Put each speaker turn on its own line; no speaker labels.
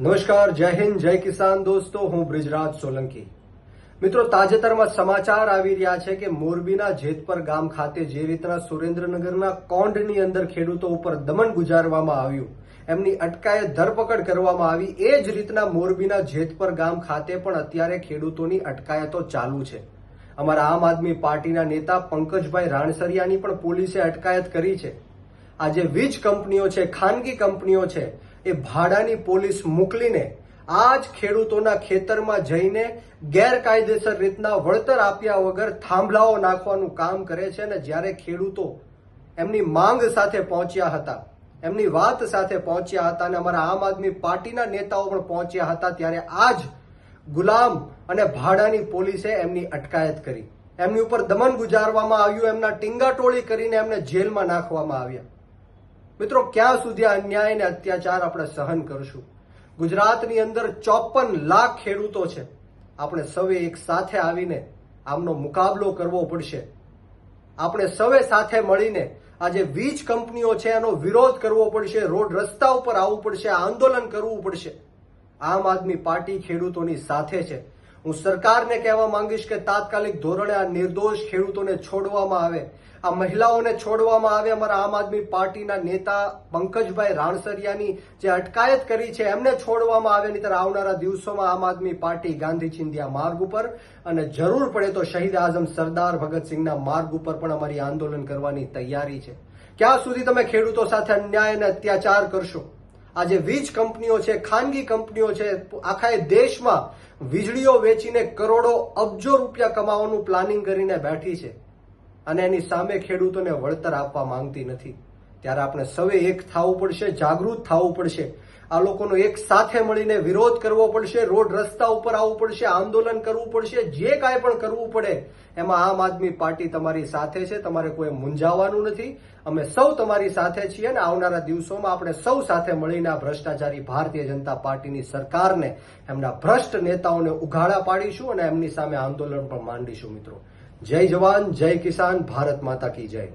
નમસ્કાર, જય હિન્દ, જય કિસાન દોસ્તો. હું બ્રિજરાજ સોલંકી. મિત્રો, તાજેતરમાં સમાચાર આવી રહ્યા છે કે મોરબીના જેતપર ગામ ખાતે જે રીતના સુરેન્દ્રનગરના કોંઢની અંદર ખેડૂતો ઉપર દમન ગુજારવામાં આવ્યું, એમની અટકાયત ધરપકડ કરવામાં આવી, એ જ રીતના મોરબીના જેતપર ગામ ખાતે પણ અત્યારે ખેડૂતોની અટકાયતો ચાલુ છે. અમારા આમ આદમી પાર્ટીના નેતા પંકજભાઈ રાણસરિયાની પણ પોલીસે અટકાયત કરી છે. આ જે વીજ કંપનીઓ છે, ખાનગી કંપનીઓ છે, એ ભાડાની પોલીસ મોકલીને આ જ ખેડૂતોના ખેતરમાં જઈને ગેરકાયદેસર રીતના વળતર આપ્યા વગર થાંભલાઓ નાખવાનું કામ કરે છે. અને જ્યારે ખેડૂતો એમની માંગ સાથે પહોંચ્યા હતા, એમની વાત સાથે પહોંચ્યા હતા અને અમારા આમ આદમી પાર્ટીના નેતાઓ પણ પહોંચ્યા હતા, ત્યારે આ જ ગુલામ અને ભાડાની પોલીસે એમની અટકાયત કરી, એમની ઉપર દમન ગુજારવામાં આવ્યું, એમના ટીંગાટોળી કરીને એમને જેલમાં નાખવામાં આવ્યા. મિત્રો, ક્યાં સુધી આ અન્યાય અને અત્યાચાર આપણે સહન કરશું? ગુજરાતની અંદર 54 લાખ ખેડૂતો છે. આપણે સૌએ એક સાથે આવીને આમનો મુકાબલો કરવો પડશે. આપણે સૌએ સાથે મળીને આ જે વીજ કંપનીઓ છે એનો વિરોધ કરવો પડશે, રોડ રસ્તા ઉપર આવવું પડશે, આંદોલન કરવું પડશે. આમ આદમી પાર્ટી ખેડૂતોની સાથે છે. હું સરકારને કહેવા માંગીશ કે તાત્કાલિક ધોરણે આ નિર્દોષ ખેડૂતોને છોડવામાં આવે, આ મહિલાઓને છોડવામાં આવે. અમારા આમ આદમી પાર્ટીના નેતા પંકજભાઈ રાણસરિયાની જે અટકાયત કરી છે એમને છોડવામાં આવે, નહીંતર આવનારા દિવસોમાં આમ આદમી પાર્ટી ગાંધી ચિંધ્યા માર્ગ ઉપર અને જરૂર પડે તો શહીદ આઝમ સરદાર ભગતસિંહના માર્ગ ઉપર પણ અમારી આંદોલન કરવાની તૈયારી છે. ક્યાં સુધી તમે ખેડૂતો સાથે અન્યાય અને અત્યાચાર કરશો? આ જે વીજ કંપનીઓ છે, ખાનગી કંપનીઓ છે, આખા દેશમાં વીજળીઓ વેચીને કરોડો અબજો રૂપિયા કમાવાનું પ્લાનિંગ કરીને બેઠી છે અને એની સામે ખેડૂતોને વળતર આપવા માંગતી નથી. ત્યારે આપણે સૌએ એક થવું પડશે, જાગૃત થવું પડશે. આ લોકોનો એક સાથે મળીને વિરોધ કરવો પડશે, રોડ રસ્તા ઉપર આવવું પડશે, આંદોલન કરવું પડશે. જે કાંઈ પણ કરવું પડે એમાં આમ આદમી પાર્ટી તમારી સાથે છે. તમારે કોઈ મૂંઝાવાનું નથી. અમે સૌ તમારી સાથે છીએ અને આવનારા દિવસોમાં આપણે સૌ સાથે મળીને આ ભ્રષ્ટાચારી ભારતીય જનતા પાર્ટીની સરકારને, એમના ભ્રષ્ટ નેતાઓને ઉઘાડા પાડીશું અને એમની સામે આંદોલન પણ માંડીશું. મિત્રો, જય જવાન, જય કિસાન, ભારત માતા કી જય.